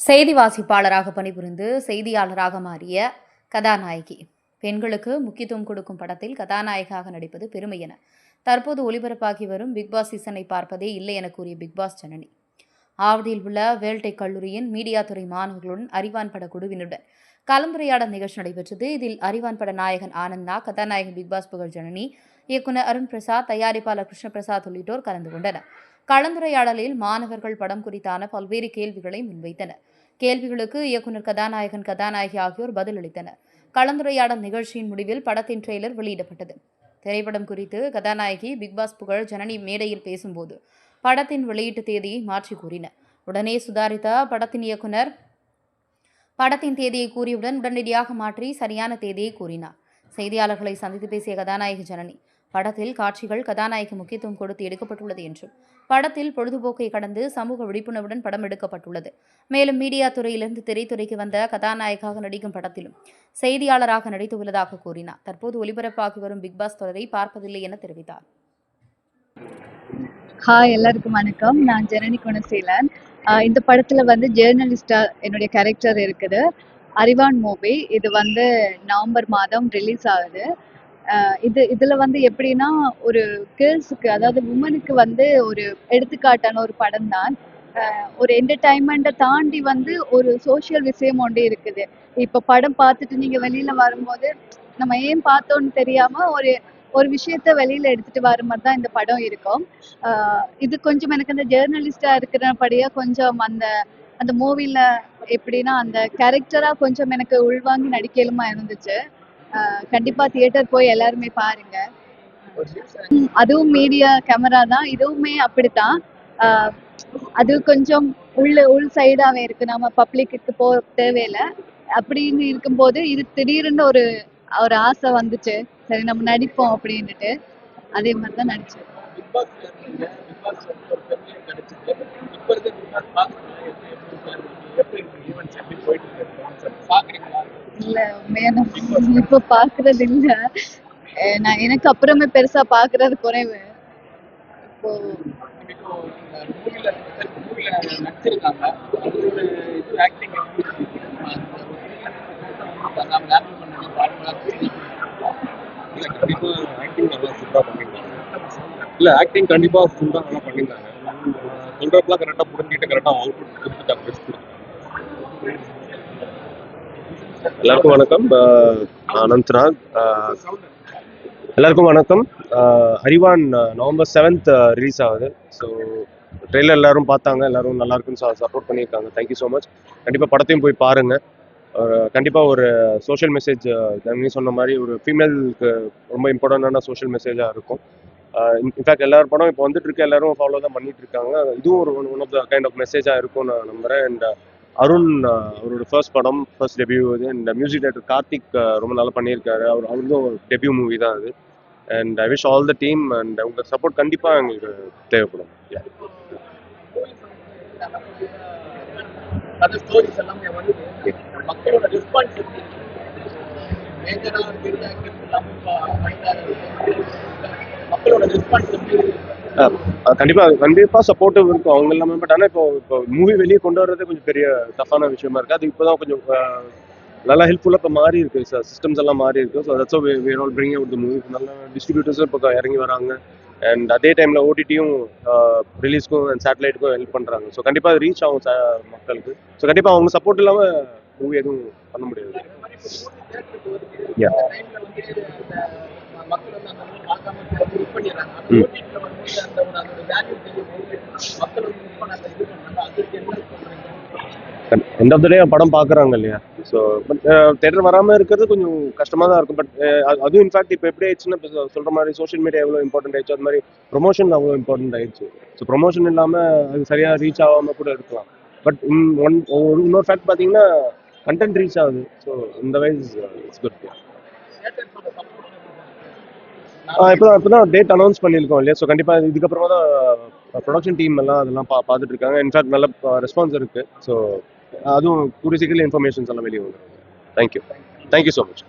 செய்தி வாசிப்பாளராக பணிபுரிந்து செய்தியாளராக மாறிய கதாநாயகி. பெண்களுக்கு முக்கியத்துவம் கொடுக்கும் படத்தில் கதாநாயகியாக நடிப்பது பெருமை என தற்போது ஒளிபரப்பாகி வரும் பிக்பாஸ் சீசனை பார்ப்பதே இல்லை என கூறிய பிக்பாஸ் ஜனனி. ஆவடியில் உள்ள வேல்டெக் கல்லூரியின் மீடியா துறை மாணவர்களுடன் அறிவான் பட குழுவினுடன் கலந்துரையாடல் நிகழ்ச்சி நடைபெற்றது. இதில் அறிவான் பட நாயகன் ஆனந்தா, கதாநாயகன் பிக்பாஸ் புகழ் ஜனனி, இயக்குநர் அருண் பிரசாத், தயாரிப்பாளர் கிருஷ்ண பிரசாத் உள்ளிட்டோர் கலந்து கொண்டனர். கலந்துரையாடலில் மாணவர்கள் படம் குறித்தான பல்வேறு கேள்விகளை முன்வைத்தனர். கேள்விகளுக்கு இயக்குநர், கதாநாயகி ஆகியோர் பதிலளித்தனர். கலந்துரையாடல் நிகழ்ச்சியின் முடிவில் படத்தின் ட்ரெய்லர் வெளியிடப்பட்டது. திரைப்படம் குறித்து கதாநாயகி பிக்பாஸ் புகழ் ஜனனி மேடையில் பேசும்போது படத்தின் வெளியீட்டு தேதியை மாற்றி கூறினர். உடனே சுதாரித்த படத்தின் இயக்குநர் படத்தின் தேதியை கூறியவுடன் உடனடியாக மாற்றி சரியான தேதியை கூறினார். செய்தியாளர்களை சந்தித்து பேசிய கதாநாயகி ஜனனி, படத்தில் காட்சிகள் கதாநாயகி முக்கியத்துவம் கொடுத்து எடுக்கப்பட்டுள்ளது என்றும், படத்தில் பொழுதுபோக்கை கடந்து சமூக விழிப்புணர்வுடன் படம் எடுக்கப்பட்டுள்ளது. மேலும் மீடியா துறையிலிருந்து திரைத்துறைக்கு வந்த கதாநாயகாக நடிக்கும் படத்திலும் செய்தியாளராக நடித்துள்ளதாக கூறினார். தற்போது ஒளிபரப்பாகி வரும் பிக்பாஸ் தொடரை பார்ப்பதில்லை என தெரிவித்தார். ஹாய், எல்லாருக்கும் வணக்கம். நான் ஜனனி குணசீலன். இந்த படத்துல ஜேர்னலிஸ்டா என்னுடைய கேரக்டர் இருக்குது. அறிவான் மூவி இது நவம்பர் மாதம் ரிலீஸ் ஆகுது. இதுல எப்படின்னா, ஒரு கேர்ள்ஸுக்கு, அதாவது உமனுக்கு ஒரு எடுத்துக்காட்டான ஒரு படம் தான். ஒரு என்டர்டைன்மெண்ட்டை தாண்டி ஒரு சோஷியல் விஷயம் ஒன்று இருக்குது. இப்போ படம் பார்த்துட்டு நீங்க வெளியில வரும்போது நம்ம ஏன் பார்த்தோன்னு தெரியாம ஒரு ஒரு விஷயத்த வெளியில எடுத்துட்டு வர மாதிரி தான் இந்த படம் இருக்கும். இது கொஞ்சம் எனக்கு அந்த ஜேர்னலிஸ்டா இருக்கிறபடியா கொஞ்சம் அந்த அந்த மூவில எப்படின்னா அந்த கேரக்டரா கொஞ்சம் எனக்கு உள்வாங்கி நடிக்கலுமா இருந்துச்சு. கண்டிப்பா தியேட்டர் போய் எல்லாருமே பாருங்க. அதுவும் மீடியா கேமரா தான், இதுவுமே அப்படித்தான். அது கொஞ்சம் உள் சைடாவே இருக்கு. நம்ம பப்ளிக்கு போக தேவையில்லை அப்படின்னு இருக்கும்போது இது திடீர்னு ஒரு ஒரு ஆசை வந்துச்சு, சரி நம்ம நடிப்போம் அப்படின்ட்டு. அதே மாதிரி தான் நடிச்சேன். இல்ல, உண்மையா நான் இப்ப பாக்குறது இல்ல. நான் எனக்கு அப்புறமே பெருசா பாக்குறது குறைவு. இப்போ இல்ல ஆக்டிங் கண்டிப்பா ஃபுல்லா நல்லா பண்ணிருந்தாங்க. சொல்றப்பெல்லாம் கரெக்டா புரிஞ்சுட்டு கரெக்டா அவுட்புட் கொடுத்துட்டாங்க, பெஸ்ட் கொடுத்தாங்க. எல்லாருக்கும் வணக்கம். அனந்த்நாக். எல்லாருக்கும் வணக்கம். அறிவான் நவம்பர் 7th ரிலீஸ் ஆகுது. ஸோ ட்ரெய்லர் எல்லாரும் பார்த்தாங்க, எல்லாரும் நல்லா இருக்குன்னு சப்போர்ட் பண்ணியிருக்காங்க. Thank you so much. கண்டிப்பாக படத்தையும் போய் பாருங்க. கண்டிப்பாக ஒரு சோஷியல் மெசேஜ், நீ சொன்ன மாதிரி ஒரு ஃபீமேலுக்கு ரொம்ப இம்பார்ட்டண்டான சோஷியல் மெசேஜாக இருக்கும். இன்ஃபேக்ட் எல்லாரும் படம் இப்போ வந்துட்டு இருக்கு, எல்லாரும் ஃபாலோ தான் பண்ணிட்டு இருக்காங்க. இதுவும் ஒரு one of the kind of மெசேஜாக இருக்கும் நான் நம்புறேன். அண்ட் அருண் அவரோட ஃபர்ஸ்ட் டெபியூ இது. அண்ட் மியூசிக் டைரக்டர் கார்த்திக் ரொம்ப நல்லா பண்ணியிருக்காரு. அவருக்கும் ஒரு டெபியூ மூவி தான் அது. And I wish all the team and உங்கள் சப்போர்ட் கண்டிப்பாக எங்களுக்கு தேவைப்படும். கண்டிப்பாக சப்போர்ட்டிவ் இருக்கும் அவங்க எல்லாமே. பட் ஆனால் இப்போ மூவி வெளியே கொண்டு வர்றது கொஞ்சம் பெரிய டஃப்பான விஷயமா இருக்குது. அது இப்போ தான் கொஞ்சம் நல்லா ஹெல்ப்ஃபுல்லாக இப்போ மாறி இருக்குது. சிஸ்டம்ஸ் எல்லாம் மாறி இருக்குது. So that's we are all bringing out the movie. நல்லா டிஸ்ட்ரிபியூட்டர்ஸும் இப்போ இறங்கி வராங்க. அண்ட் அதே டைமில் ஓடிடியும் ரிலீஸ்க்கும் அண்ட் சேட்டலைட்டுக்கும் ஹெல்ப் பண்ணுறாங்க. ஸோ கண்டிப்பாக அது ரீச் ஆகும் மக்களுக்கு. ஸோ கண்டிப்பாக அவங்க சப்போர்ட் இல்லாமல் மூவி எதுவும் பண்ண முடியாது. எண்ட் ஆஃப் த டே படம் பார்க்குறாங்க இல்லையா? ஸோ பட் தேட்டர் வராமல் இருக்கிறது கொஞ்சம் கஷ்டமாக தான் இருக்கும். பட் அதுவும் இன்ஃபேக்ட் இப்போ எப்படி ஆயிடுச்சுன்னா, இப்போ சொல்கிற மாதிரி சோஷியல் மீடியா எவ்வளோ இம்பார்ட்டன்ட் ஆயிடுச்சு, அது மாதிரி ப்ரொமோஷன் அவ்வளோ இம்பார்ட்டன்ட் ஆயிடுச்சு. ஸோ ப்ரொமோஷன் இல்லாமல் அது சரியாக ரீச் ஆகாமல் கூட இருக்கலாம். பட் இன்னொரு ஃபேக்ட் பார்த்தீங்கன்னா, கண்டென்ட் ரீச் ஆகுது. ஸோ இந்த வைஸ் இட்ஸ் குட். இப்போதான் டேட் அனௌன்ஸ் பண்ணியிருக்கோம் இல்லையா? ஸோ கண்டிப்பாக இதுக்கப்புறமா தான் ப்ரொடக்ஷன் டீம் எல்லாம் அதெல்லாம் பார்த்துட்டு இருக்காங்க. இன்ஃபேக்ட் நல்ல ரெஸ்பான்ஸ் இருக்குது. ஸோ அதுவும் கூடிய சீக்கிரம் இன்ஃபர்மேஷன்ஸ் எல்லாம் வெளியே வந்துடும். Thank you so much.